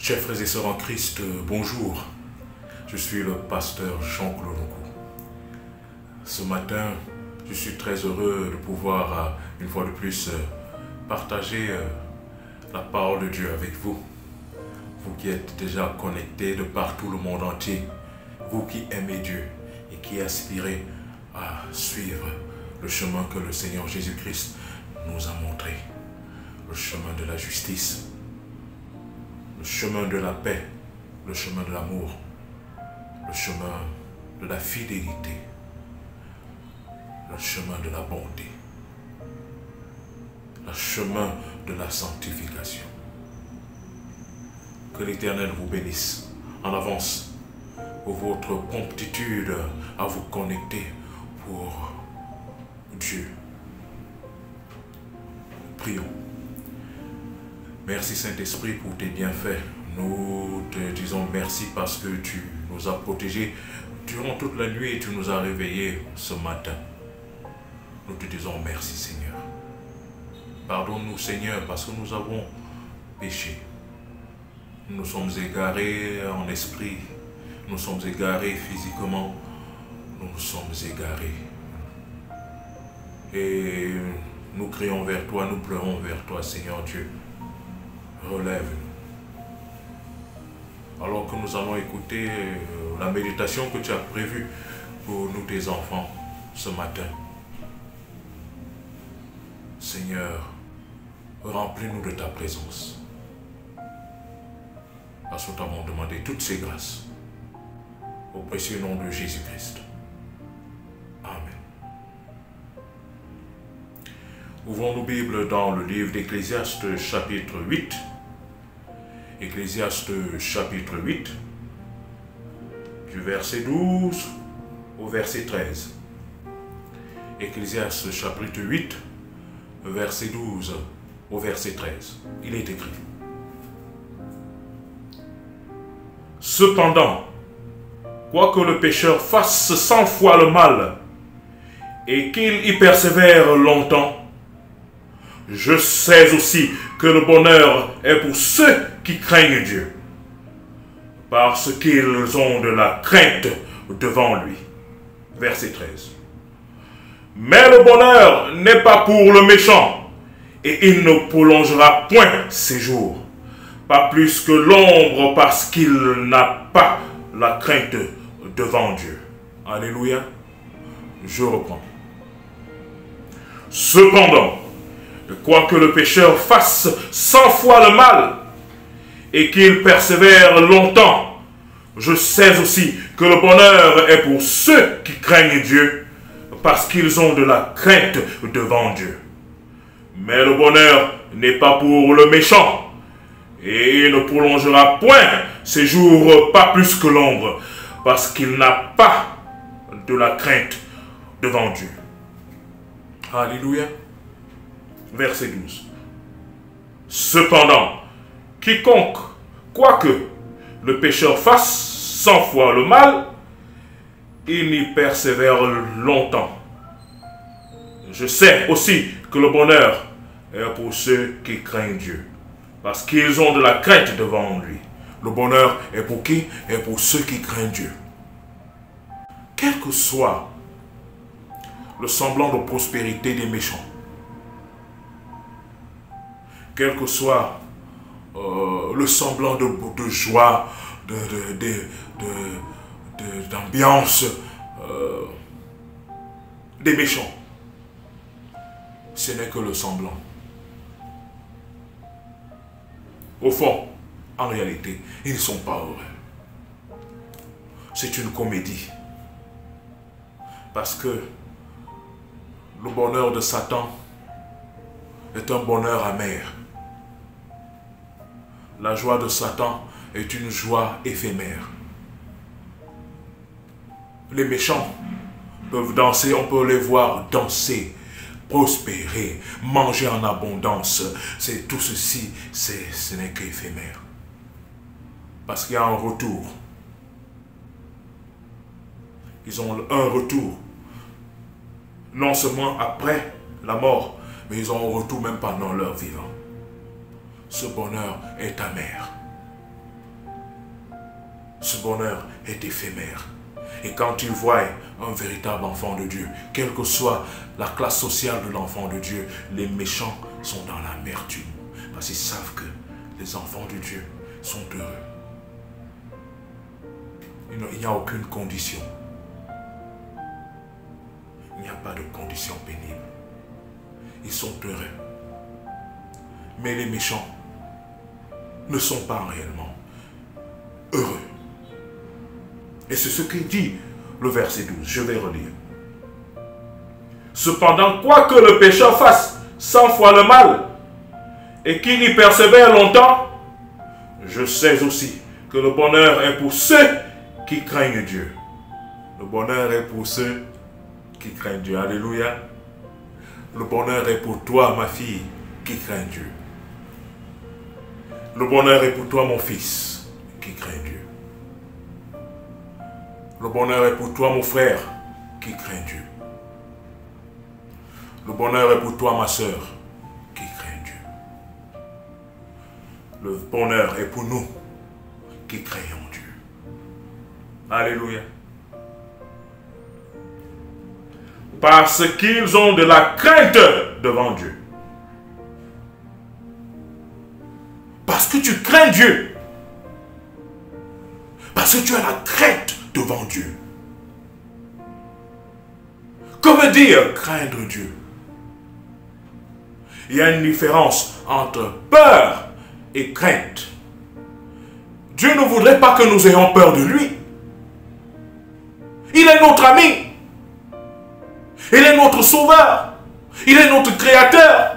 Chers frères et sœurs en Christ, bonjour. Je suis le pasteur Jean-Claude Nkou. Ce matin, je suis très heureux de pouvoir, une fois de plus, partager la parole de Dieu avec vous. Vous qui êtes déjà connectés de partout le monde entier. Vous qui aimez Dieu et qui aspirez à suivre le chemin que le Seigneur Jésus-Christ nous a montré. Le chemin de la justice, le chemin de la paix, le chemin de l'amour, le chemin de la fidélité, le chemin de la bonté, le chemin de la sanctification. Que l'Éternel vous bénisse en avance pour votre promptitude à vous connecter pour Dieu. Prions. Merci Saint-Esprit pour tes bienfaits. Nous te disons merci parce que tu nous as protégés durant toute la nuit et tu nous as réveillés ce matin. Nous te disons merci Seigneur. Pardonne-nous Seigneur parce que nous avons péché. Nous sommes égarés en esprit, nous sommes égarés physiquement, nous sommes égarés. Et nous crions vers toi, nous pleurons vers toi Seigneur Dieu. Relève-nous. Alors que nous allons écouter la méditation que tu as prévue pour nous tes enfants ce matin. Seigneur, remplis-nous de ta présence. Parce que nous t'avons demandé toutes ces grâces. Au précieux nom de Jésus-Christ. Amen. Ouvrons nos Bibles dans le livre d'Ecclésiaste chapitre 8. Ecclésiaste chapitre 8, du verset 12 au verset 13. Ecclésiaste chapitre 8, verset 12 au verset 13. Il est écrit: Cependant, quoique le pécheur fasse 100 fois le mal, et qu'il y persévère longtemps, je sais aussi que le bonheur est pour ceux qui craignent Dieu, parce qu'ils ont de la crainte devant lui. Verset 13. Mais le bonheur n'est pas pour le méchant, et il ne prolongera point ses jours, pas plus que l'ombre, parce qu'il n'a pas la crainte devant Dieu. Alléluia. Je reprends. Cependant, quoique le pécheur fasse 100 fois le mal, et qu'il persévère longtemps, je sais aussi que le bonheur est pour ceux qui craignent Dieu, parce qu'ils ont de la crainte devant Dieu. Mais le bonheur n'est pas pour le méchant, et il ne prolongera point ses jours pas plus que l'ombre, parce qu'il n'a pas de la crainte devant Dieu. Alléluia. Verset 12. Cependant, quiconque, quoique le pécheur fasse 100 fois le mal, il y persévère longtemps. Je sais aussi que le bonheur est pour ceux qui craignent Dieu, parce qu'ils ont de la crainte devant lui. Le bonheur est pour qui? Est pour ceux qui craignent Dieu. Quel que soit le semblant de prospérité des méchants, quel que soit le semblant de joie, d'ambiance des méchants, ce n'est que le semblant. Au fond, en réalité, ils ne sont pas heureux. C'est une comédie. Parce que le bonheur de Satan est un bonheur amer. La joie de Satan est une joie éphémère. Les méchants peuvent danser, on peut les voir danser, prospérer, manger en abondance. C'est tout ceci, ce n'est qu'éphémère. Parce qu'il y a un retour. Ils ont un retour. Non seulement après la mort, mais ils ont un retour même pendant leur vivant. Ce bonheur est amer. ce bonheur est éphémère. Et quand ils voient un véritable enfant de Dieu, quelle que soit la classe sociale de l'enfant de Dieu, les méchants sont dans l'amertume. Parce qu'ils savent que les enfants de Dieu sont heureux. Il n'y a aucune condition. Il n'y a pas de condition pénible. Ils sont heureux. Mais les méchants ne sont pas réellement heureux. Et c'est ce qu'il dit le verset 12. Je vais relire. Cependant, quoi que le pécheur fasse 100 fois le mal et qu'il y persévère longtemps, je sais aussi que le bonheur est pour ceux qui craignent Dieu. Le bonheur est pour ceux qui craignent Dieu. Alléluia. Le bonheur est pour toi, ma fille, qui craint Dieu. Le bonheur est pour toi, mon fils, qui craint Dieu. Le bonheur est pour toi, mon frère, qui craint Dieu. Le bonheur est pour toi, ma soeur, qui craint Dieu. Le bonheur est pour nous, qui craignons Dieu. Alléluia. Parce qu'ils ont de la crainte devant Dieu. Parce que tu crains Dieu. Parce que tu as la crainte devant Dieu. Que veut dire craindre Dieu? Il y a une différence entre peur et crainte. Dieu ne voudrait pas que nous ayons peur de lui. Il est notre ami. Il est notre sauveur. Il est notre créateur.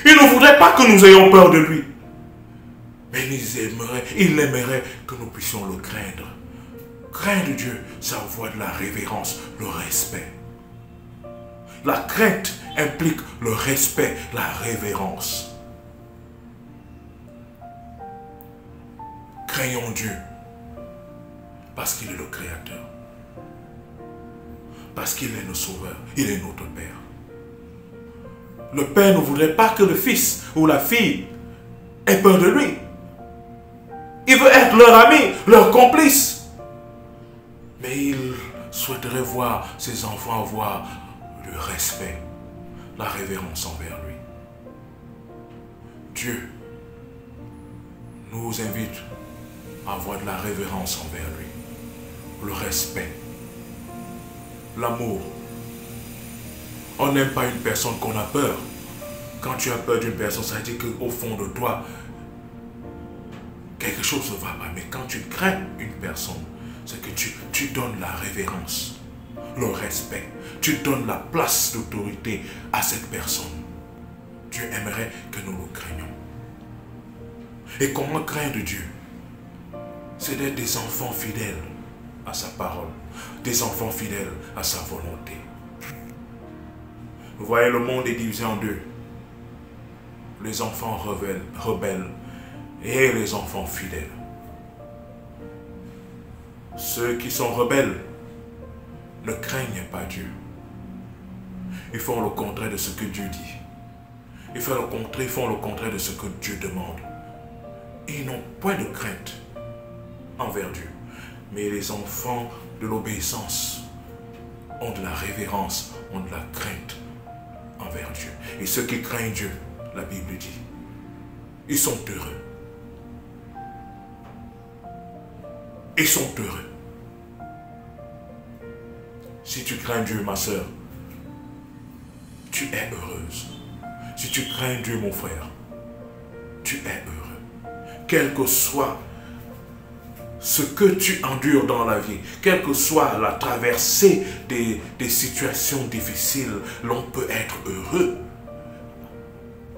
Il ne voudrait pas que nous ayons peur de lui. Mais il aimerait que nous puissions le craindre. Craindre Dieu, ça envoie de la révérence, le respect. La crainte implique le respect, la révérence. Craignons Dieu parce qu'il est le Créateur. Parce qu'il est notre Sauveur, il est notre Père. Le Père ne voudrait pas que le fils ou la fille ait peur de lui. Il veut être leur ami, leur complice. Mais il souhaiterait voir ses enfants avoir le respect, la révérence envers lui. Dieu nous invite à avoir de la révérence envers lui, le respect, l'amour. On n'aime pas une personne qu'on a peur. Quand tu as peur d'une personne, ça veut dire qu'au fond de toi, quelque chose ne va pas. Mais quand tu crains une personne, c'est que tu donnes la révérence, le respect. Tu donnes la place d'autorité à cette personne. Dieu aimerait que nous le craignions. Et comment craindre Dieu? C'est d'être des enfants fidèles à sa parole, des enfants fidèles à sa volonté. Vous voyez, le monde est divisé en deux. Les enfants rebelles et les enfants fidèles. Ceux qui sont rebelles ne craignent pas Dieu. Ils font le contraire de ce que Dieu dit. Ils font le contraire de ce que Dieu demande. Ils n'ont point de crainte envers Dieu. Mais les enfants de l'obéissance ont de la révérence, ont de la crainte envers Dieu. Et ceux qui craignent Dieu, la Bible dit, ils sont heureux. Ils sont heureux. Si tu crains Dieu, ma soeur, tu es heureuse. Si tu crains Dieu, mon frère, tu es heureux. Quel que soit ce que tu endures dans la vie, quelle que soit la traversée des situations difficiles, l'on peut être heureux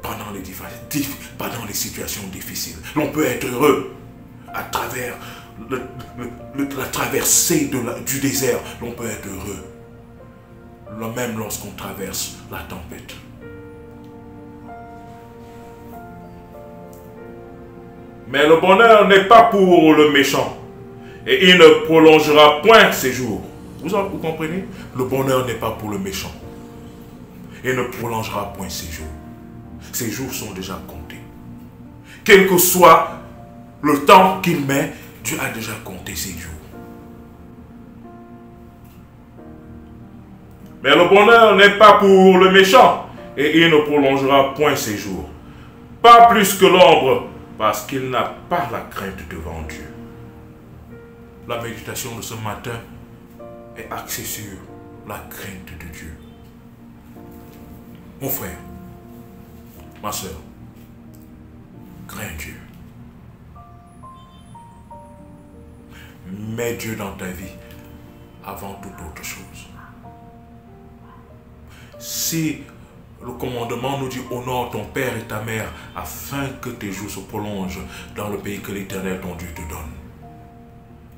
pendant les situations difficiles. L'on peut être heureux à travers la traversée du désert. L'on peut être heureux, même lorsqu'on traverse la tempête. Mais le bonheur n'est pas pour le méchant. Et il ne prolongera point ses jours. Vous comprenez? Le bonheur n'est pas pour le méchant. Il ne prolongera point ses jours. Ses jours sont déjà comptés. Quel que soit le temps qu'il met, Dieu a déjà compté ses jours. Mais le bonheur n'est pas pour le méchant, et il ne prolongera point ses jours. Pas plus que l'ombre, parce qu'il n'a pas la crainte devant Dieu. La méditation de ce matin est axée sur la crainte de Dieu. Mon frère, ma soeur, crains Dieu. Mets Dieu dans ta vie avant toute autre chose. Si le commandement nous dit honore ton père et ta mère afin que tes jours se prolongent dans le pays que l'Éternel ton Dieu te donne.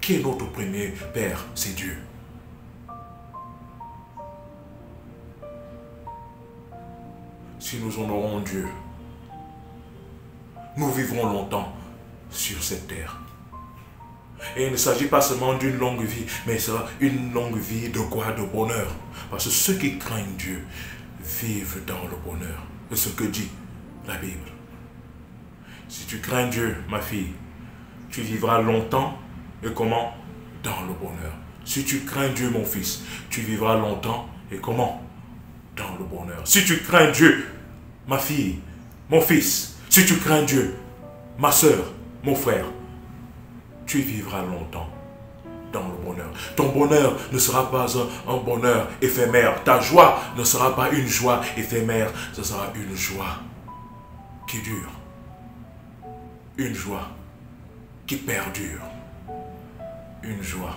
Qui est notre premier père? C'est Dieu. Si nous honorons Dieu, nous vivrons longtemps sur cette terre. Et il ne s'agit pas seulement d'une longue vie, mais ce sera une longue vie de quoi? De bonheur. Parce que ceux qui craignent Dieu vivent dans le bonheur. C'est ce que dit la Bible. Si tu crains Dieu, ma fille, tu vivras longtemps. Et comment? Dans le bonheur. Si tu crains Dieu, mon fils, tu vivras longtemps. Et comment? Dans le bonheur. Si tu crains Dieu, ma fille, mon fils, si tu crains Dieu, ma soeur, mon frère, tu vivras longtemps dans le bonheur. Ton bonheur ne sera pas un bonheur éphémère. Ta joie ne sera pas une joie éphémère. Ce sera une joie qui dure. Une joie qui perdure. Une joie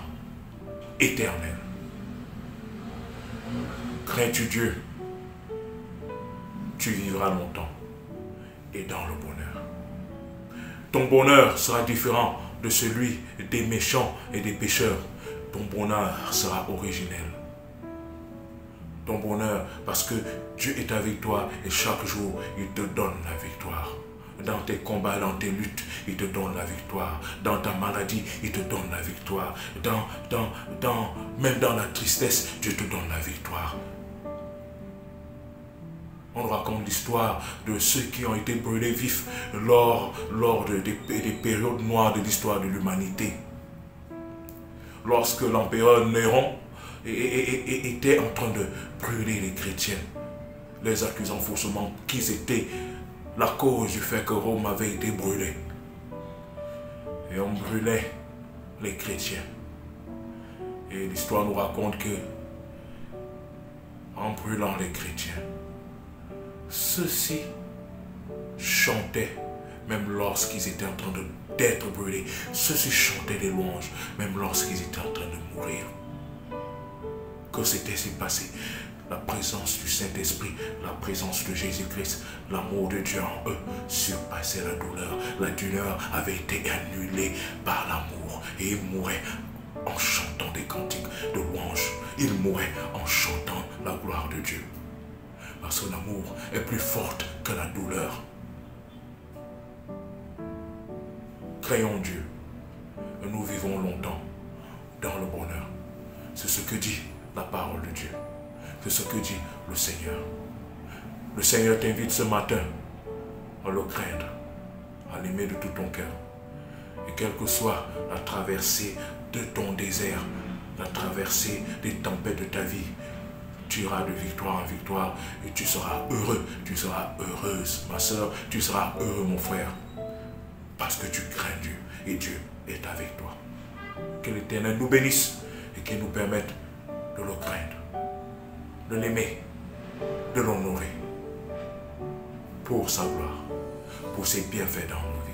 éternelle. Crains-tu Dieu? Tu vivras longtemps et dans le bonheur. Ton bonheur sera différent de celui des méchants et des pécheurs. Ton bonheur sera originel. Ton bonheur, parce que Dieu est avec toi et chaque jour, il te donne la victoire. Dans tes combats, dans tes luttes, il te donne la victoire. Dans ta maladie, il te donne la victoire. Même dans la tristesse, Dieu te donne la victoire. On raconte l'histoire de ceux qui ont été brûlés vifs lors des périodes noires de l'histoire de l'humanité. Lorsque l'empereur Néron était en train de brûler les chrétiens, les accusant faussement qu'ils étaient la cause du fait que Rome avait été brûlée. Et on brûlait les chrétiens. Et l'histoire nous raconte que, en brûlant les chrétiens, ceux-ci chantaient, même lorsqu'ils étaient en train d'être brûlés. Ceux-ci chantaient des louanges, même lorsqu'ils étaient en train de mourir. Que s'était-il passé? La présence du Saint-Esprit, la présence de Jésus-Christ, l'amour de Dieu en eux surpassait la douleur. La douleur avait été annulée par l'amour. Et ils mouraient en chantant des cantiques de louanges. Ils mouraient en chantant la gloire de Dieu. Parce que l'amour est plus fort que la douleur. Craignons Dieu et nous vivons longtemps dans le bonheur. C'est ce que dit la parole de Dieu. C'est ce que dit le Seigneur. Le Seigneur t'invite ce matin à le craindre, à l'aimer de tout ton cœur. Et quelle que soit la traversée de ton désert, la traversée des tempêtes de ta vie, tu iras de victoire en victoire et tu seras heureux, tu seras heureuse, ma soeur, tu seras heureux, mon frère, parce que tu crains Dieu et Dieu est avec toi. Que l'Éternel nous bénisse et qu'il nous permette de le craindre, de l'aimer, de l'honorer pour sa gloire, pour ses bienfaits dans nos vies.